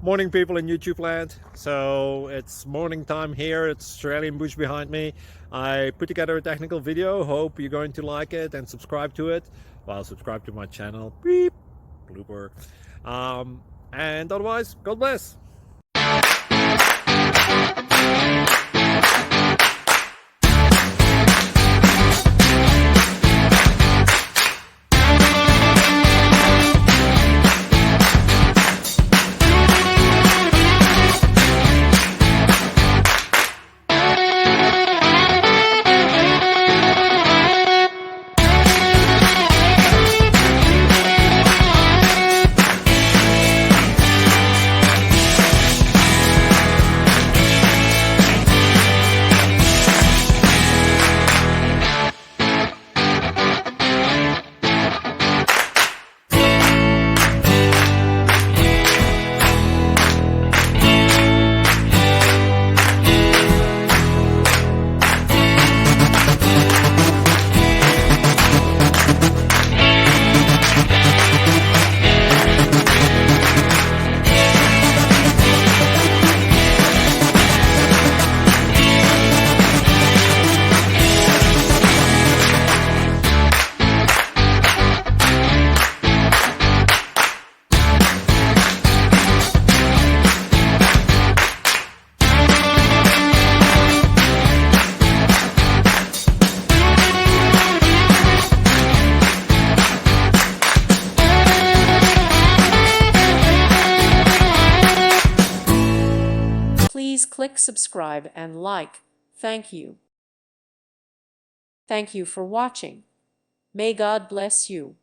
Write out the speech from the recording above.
Morning, people in YouTube land. So it's morning time here. It's Australian bush behind me. I put together a technical video. Hope you're going to like it and subscribe to it. Well, subscribe to my channel. Beep, blooper. And otherwise, God bless. Please click subscribe and like. Thank you. Thank you for watching. May God bless you.